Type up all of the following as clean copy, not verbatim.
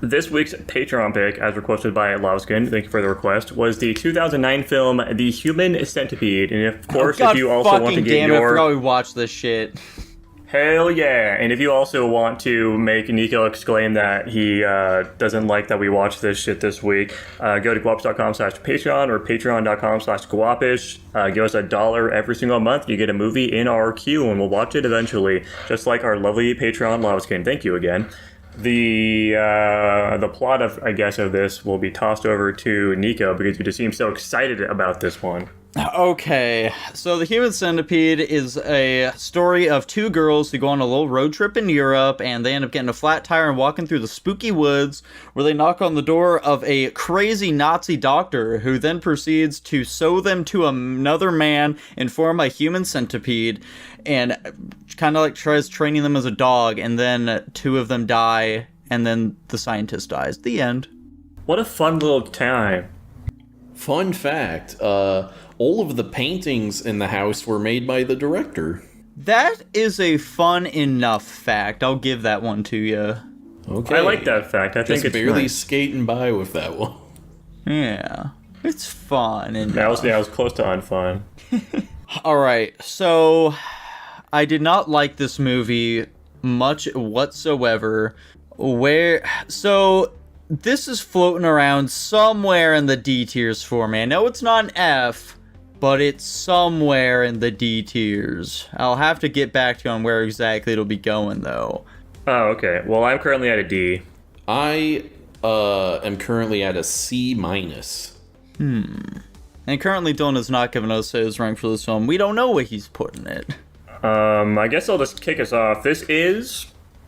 This week's Patreon pick, as requested by Lauskin, thank you for the request, was the 2009 film The Human Centipede. And of course, if you also want to get I forgot we watched this shit. Hell yeah. And if you also want to make Nico exclaim that he doesn't like that we watched this shit this week, go to guapish.com/Patreon or patreon.com/guapish. Give us $1 every single month. You get a movie in our queue, and we'll watch it eventually, just like our lovely Patreon Lauskin. Thank you again. The plot of this will be tossed over to Nico because you just seem so excited about this one. Okay, so The Human Centipede is a story of two girls who go on a little road trip in Europe, and they end up getting a flat tire and walking through the spooky woods, where they knock on the door of a crazy Nazi doctor, who then proceeds to sew them to another man and form a human centipede, and kind of like tries training them as a dog, and then two of them die, and then the scientist dies. The end. What a fun little time. Fun fact, all of the paintings in the house were made by the director. That is a fun enough fact. I'll give that one to you. Okay. I like that fact. I think it's barely nice. skating by with that one. Yeah. It's fun. And I was close to unfun. Alright, so I did not like this movie much whatsoever. This is floating around somewhere in the D tiers for me. I know it's not an F, but it's somewhere in the D tiers. I'll have to get back to you on where exactly it'll be going, though. Oh, okay. Well, I'm currently at a D. I am currently at a C-. And currently Dylan has not given us his rank for this film. We don't know what he's putting it. I guess I'll just kick us off. This is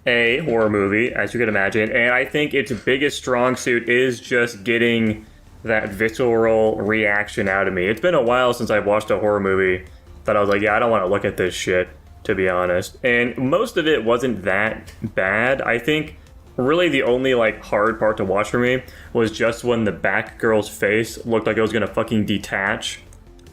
a horror movie, as you can imagine, and I think its biggest strong suit is just getting that visceral reaction out of me. It's been a while since I've watched a horror movie that I was like, yeah, I don't want to look at this shit, to be honest. And most of it wasn't that bad. I think really the only hard part to watch for me was just when the back girl's face looked like it was gonna fucking detach.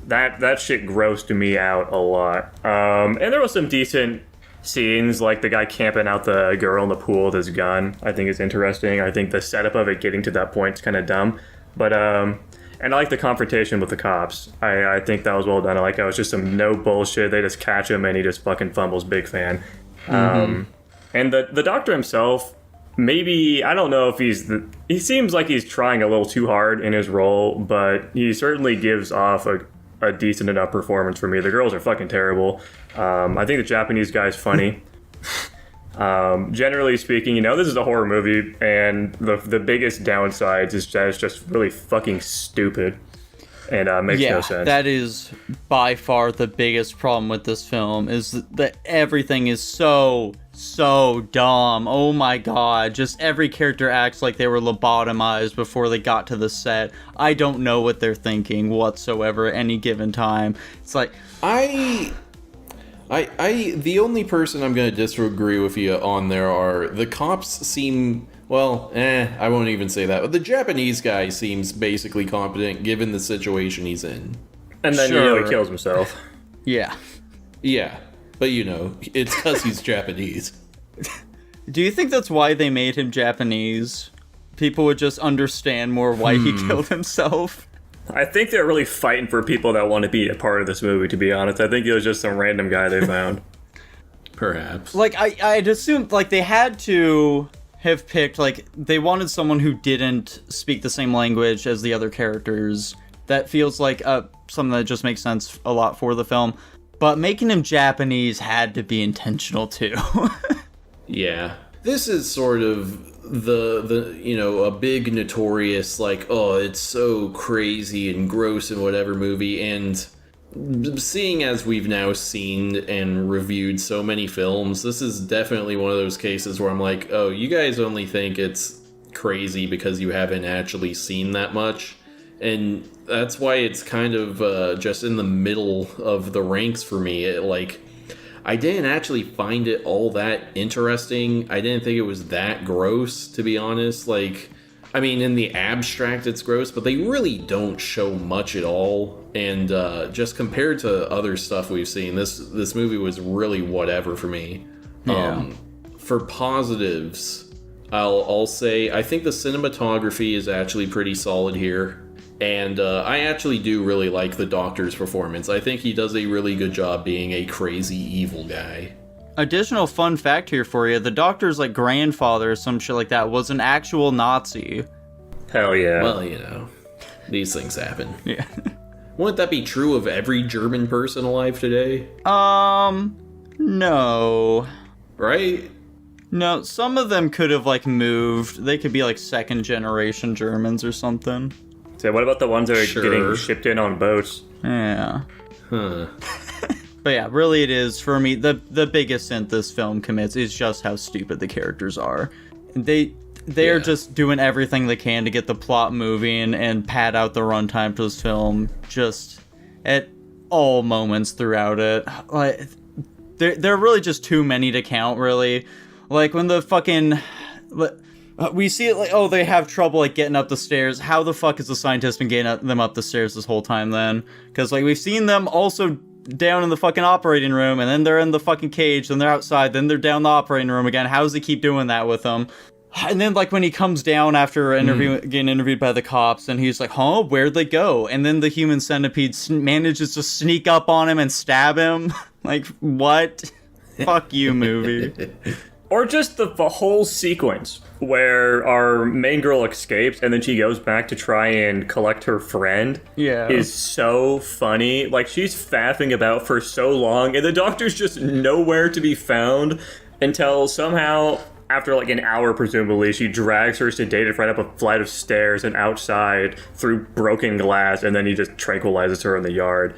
That shit grossed me out a lot. And there was some decent scenes, like the guy camping out the girl in the pool with his gun. I think is interesting. I think the setup of it getting to that point is kind of dumb. But, and I like the confrontation with the cops. I think that was well done. I like how it was just some no bullshit. They just catch him and he just fucking fumbles. Big fan. And the doctor himself, maybe, I don't know if he seems like he's trying a little too hard in his role, but he certainly gives off a decent enough performance for me. The girls are fucking terrible. I think the Japanese guy's funny. Generally speaking, this is a horror movie, and the biggest downsides is that it's just really fucking stupid and makes no sense. Yeah, that is by far the biggest problem with this film, is that everything is so dumb. Oh my god, just every character acts like they were lobotomized before they got to the set. I don't know what they're thinking whatsoever at any given time. It's like, the only person I'm going to disagree with you on there are the cops seem, I won't even say that, but the Japanese guy seems basically competent given the situation he's in. And then he kills himself. Yeah. Yeah, but it's because he's Japanese. Do you think that's why they made him Japanese? People would just understand more why he killed himself? I think they're really fighting for people that want to be a part of this movie, to be honest. I think it was just some random guy they found. Perhaps. I'd assumed, they had to have picked, they wanted someone who didn't speak the same language as the other characters. That feels like something that just makes sense a lot for the film. But making him Japanese had to be intentional, too. Yeah. This is sort of a big notorious, it's so crazy and gross and whatever movie, and seeing as we've now seen and reviewed so many films, this is definitely one of those cases where I'm like, oh, you guys only think it's crazy because you haven't actually seen that much, and that's why it's kind of just in the middle of the ranks for me. I didn't actually find it all that interesting. I didn't think it was that gross, to be honest. In the abstract, it's gross, but they really don't show much at all. And just compared to other stuff we've seen, this movie was really whatever for me. Yeah. For positives, I'll say I think the cinematography is actually pretty solid here. And I actually do really like the Doctor's performance. I think he does a really good job being a crazy evil guy. Additional fun fact here for you, the Doctor's like grandfather or some shit like that was an actual Nazi. Hell yeah. Well, you know, these things happen. Yeah. Wouldn't that be true of every German person alive today? No. Right? No, some of them could have like moved. They could be like second generation Germans or something. So what about the ones that are Sure. getting shipped in on boats? Yeah. Huh. But yeah, really it is, for me, the biggest sin this film commits is just how stupid the characters are. They're Yeah. just doing everything they can to get the plot moving and pad out the runtime to this film just at all moments throughout it. Like, there are really just too many to count, really. Like, when the fucking... we see it like, oh, they have trouble like getting up the stairs. How the fuck has the scientist been getting them up the stairs this whole time then? Because like we've seen them also down in the fucking operating room, and then they're in the fucking cage, then they're outside, then they're down the operating room again. How does he keep doing that with them? And then like when he comes down after getting interviewed by the cops, and he's like, huh, where'd they go? And then the human centipede manages to sneak up on him and stab him. Like, what? Fuck you, movie. Or just the whole sequence where our main girl escapes and then she goes back to try and collect her friend is so funny. Like, she's faffing about for so long and the Doctor's just nowhere to be found until somehow, after like an hour presumably, she drags her sedated friend up a flight of stairs and outside through broken glass, and then he just tranquilizes her in the yard.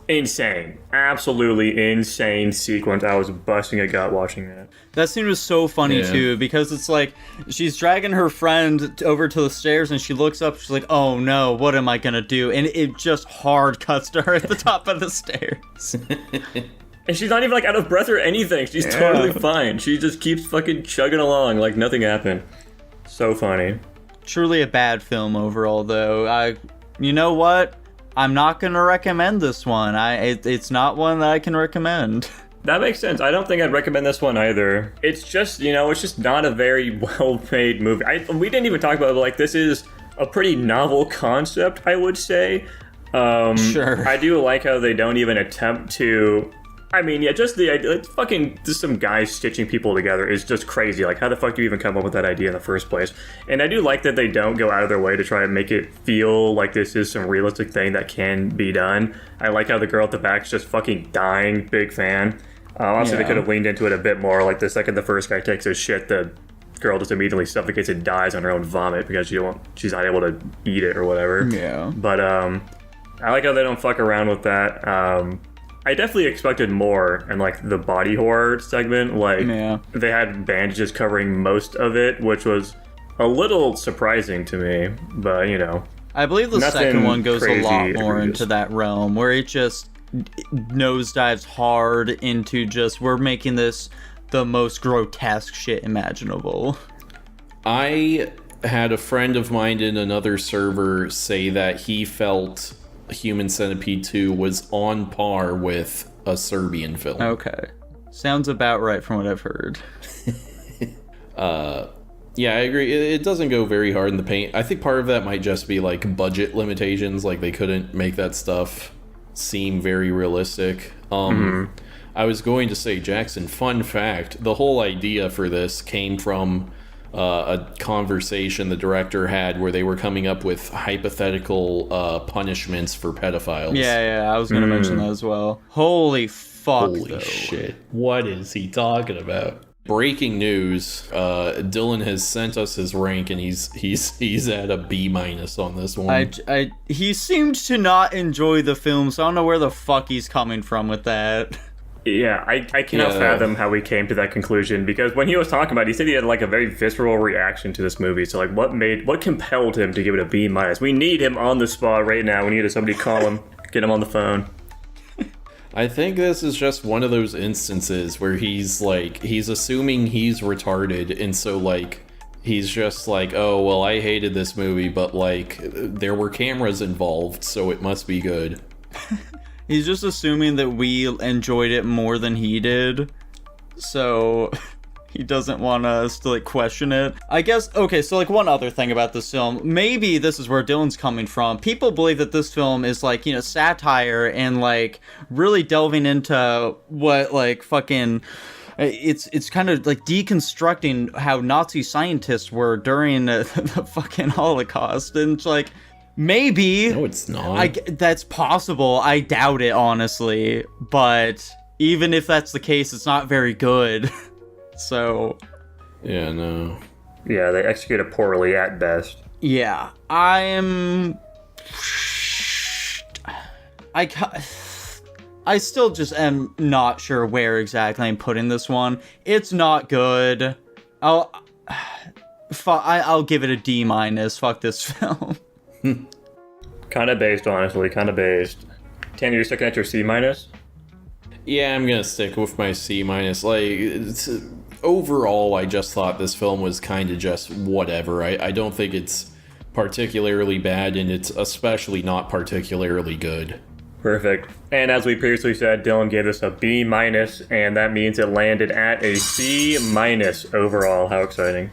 Insane. Absolutely insane sequence. I was busting a gut watching that. That scene was so funny too, because it's like she's dragging her friend over to the stairs and she looks up, she's like, oh no, what am I gonna do? And it just hard cuts to her at the top of the stairs. And she's not even like out of breath or anything. She's totally fine. She just keeps fucking chugging along like nothing happened. So funny. Truly a bad film overall though. You know what? I'm not gonna recommend this one. It's not one that I can recommend. That makes sense. I don't think I'd recommend this one either. It's just, it's just not a very well-made movie. We didn't even talk about it, but like, this is a pretty novel concept, I would say. Sure. I do like how they don't even attempt to... I mean, yeah, just the idea, just some guys stitching people together is just crazy. Like, how the fuck do you even come up with that idea in the first place? And I do like that they don't go out of their way to try and make it feel like this is some realistic thing that can be done. I like how the girl at the back's just fucking dying. Big fan. Also, they could have leaned into it a bit more. Like, the second the first guy takes his shit, the girl just immediately suffocates and dies on her own vomit because she's not able to eat it or whatever. Yeah. But I like how they don't fuck around with that. I definitely expected more in like the body horror segment. Like they had bandages covering most of it, which was a little surprising to me. But I believe the second one goes a lot more egregious into that realm where it just nosedives hard into just we're making this the most grotesque shit imaginable. I had a friend of mine in another server say that he felt Human Centipede 2 was on par with a Serbian film. Okay. Sounds about right from what I've heard. Yeah, I agree. It doesn't go very hard in the paint. I think part of that might just be like budget limitations, like they couldn't make that stuff seem very realistic. I was going to say, Jackson, fun fact, the whole idea for this came from a conversation the director had where they were coming up with hypothetical punishments for pedophiles. Yeah, I was going to mention that as well. Holy fuck, Holy shit. What is he talking about? Breaking news, Dylan has sent us his rank and he's at a B- on this one. He seemed to not enjoy the film, so I don't know where the fuck he's coming from with that. Yeah, I cannot fathom how we came to that conclusion, because when he was talking about it, he said he had like a very visceral reaction to this movie. So like, what compelled him to give it a B-? We need him on the spot right now. We need somebody to call him, get him on the phone. I think this is just one of those instances where he's assuming he's retarded, and so like he's just like, oh well, I hated this movie, but like there were cameras involved, so it must be good. He's just assuming that we enjoyed it more than he did. So he doesn't want us to like question it. I guess, okay, so like one other thing about this film, maybe this is where Dylan's coming from. People believe that this film is like, you know, satire and like really delving into what like fucking it's kind of like deconstructing how Nazi scientists were during the fucking Holocaust, and it's like, maybe. No, it's not. That's possible. I doubt it, honestly. But even if that's the case, it's not very good. So. Yeah, no. Yeah, they execute it poorly at best. Yeah, I still just am not sure where exactly I'm putting this one. It's not good. I'll give it a D-. Fuck this film. Kind of based, honestly. Kind of based. Tanner, you're sticking at your C-? Yeah, I'm gonna stick with my C-. Like, overall, I just thought this film was kind of just whatever. I don't think it's particularly bad, and it's especially not particularly good. Perfect. And as we previously said, Dylan gave us a B-, and that means it landed at a C- overall. How exciting.